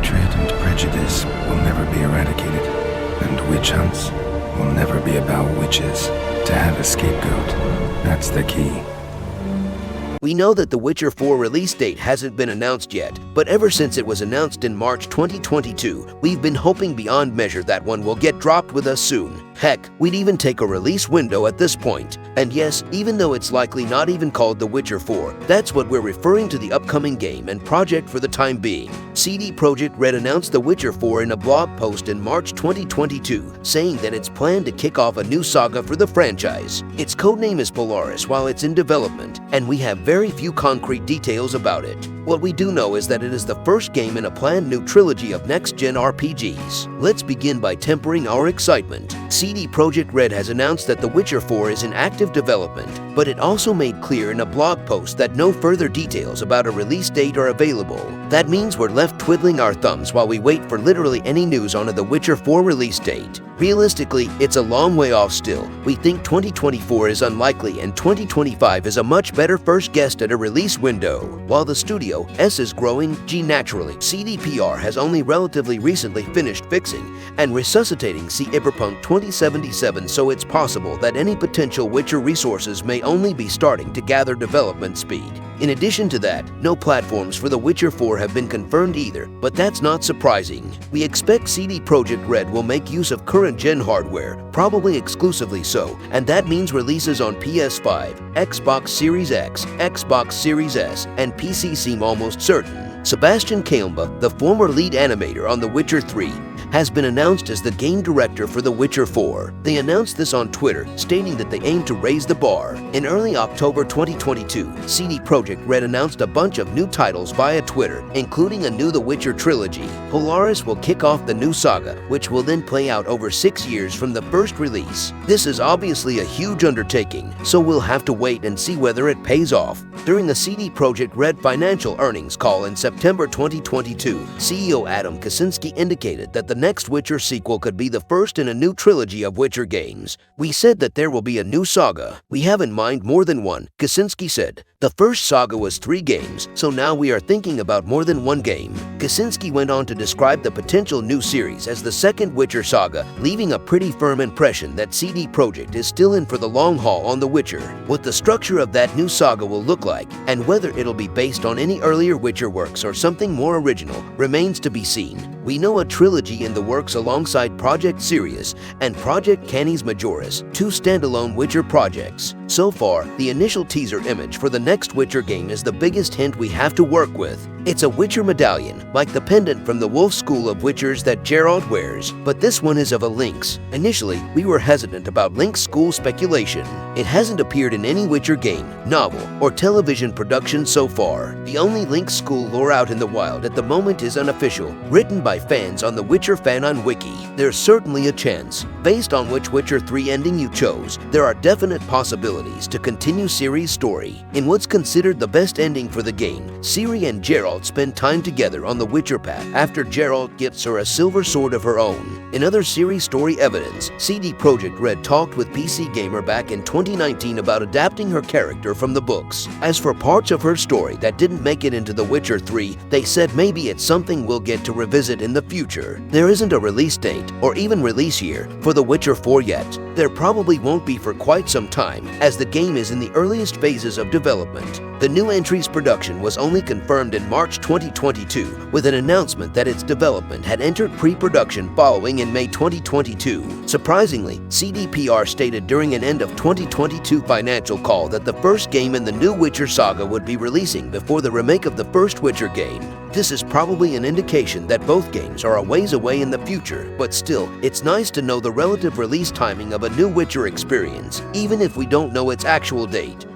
Hatred and prejudice will never be eradicated, and witch hunts will never be about witches. To have a scapegoat, that's the key. We know that The Witcher 4 release date hasn't been announced yet, but ever since it was announced in March 2022, we've been hoping beyond measure that one will get dropped with us soon. Heck, we'd even take a release window at this point. And yes, even though it's likely not even called The Witcher 4, that's what we're referring to the upcoming game and project for the time being. CD Projekt Red announced The Witcher 4 in a blog post in March 2022, saying that it's planned to kick off a new saga for the franchise. Its codename is Polaris while it's in development, and we have very few concrete details about it. What we do know is that it is the first game in a planned new trilogy of next-gen RPGs. Let's begin by tempering our excitement. CD Projekt Red has announced that The Witcher 4 is in active development, but it also made clear in a blog post that no further details about a release date are available. That means we're left twiddling our thumbs while we wait for literally any news on a The Witcher 4 release date. Realistically, it's a long way off still. We think 2024 is unlikely and 2025 is a much better first guess at a release window. While the studio, S is growing, G naturally, CDPR has only relatively recently finished fixing and resuscitating Cyberpunk 2077, so it's possible that any potential Witcher resources may only be starting to gather development speed. In addition to that, no platforms for The Witcher 4 have been confirmed either, but that's not surprising. We expect CD Projekt Red will make use of current-gen hardware, probably exclusively so, and that means releases on PS5, Xbox Series X, Xbox Series S, and PC seem almost certain. Sebastian Kalmba, the former lead animator on The Witcher 3, has been announced as the game director for The Witcher 4. They announced this on Twitter, stating that they aim to raise the bar. In early October 2022, CD Projekt Red announced a bunch of new titles via Twitter, including a new The Witcher trilogy. Polaris will kick off the new saga, which will then play out over 6 years from the first release. This is obviously a huge undertaking, so we'll have to wait and see whether it pays off. During the CD Projekt Red financial earnings call in September 2022, CEO Adam Kaczynski indicated that the next Witcher sequel could be the first in a new trilogy of Witcher games. "We said that there will be a new saga. We have in mind more than one," Kaczynski said. "The first saga was 3 games, so now we are thinking about more than one game." Kaczynski went on to describe the potential new series as the second Witcher saga, leaving a pretty firm impression that CD Projekt is still in for the long haul on The Witcher. What the structure of that new saga will look like, and whether it'll be based on any earlier Witcher works or something more original, remains to be seen. We know a trilogy in the works alongside Project Sirius and Project Canis Majoris, 2 standalone Witcher projects. So far, the initial teaser image for the next Witcher game is the biggest hint we have to work with. It's a Witcher medallion, like the pendant from the Wolf School of Witchers that Geralt wears, but this one is of a lynx. Initially, we were hesitant about Lynx School speculation. It hasn't appeared in any Witcher game, novel, or television production so far. The only Lynx School lore out in the wild at the moment is unofficial, written by fans on the Witcher Fanon Wiki. There's certainly a chance. Based on which Witcher 3 ending you chose, there are definite possibilities to continue Ciri's story. In what's considered the best ending for the game, Ciri and Geralt spend time together on the Witcher path after Geralt gifts her a silver sword of her own. In other Ciri story evidence, CD Projekt Red talked with PC Gamer back in 2019 about adapting her character from the books. As for parts of her story that didn't make it into The Witcher 3, they said maybe it's something we'll get to revisit in the future. There isn't a release date, or even release year, for The Witcher 4 yet. There probably won't be for quite some time, as the game is in the earliest phases of development. The new entry's production was only confirmed in March 2022, with an announcement that its development had entered pre-production following in May 2022. Surprisingly, CDPR stated during an end of 2022 financial call that the first game in the new Witcher saga would be releasing before the remake of the first Witcher game. This is probably an indication that both games are a ways away in the future, but still, it's nice to know the relative release timing of a new Witcher experience, even if we don't know its actual date.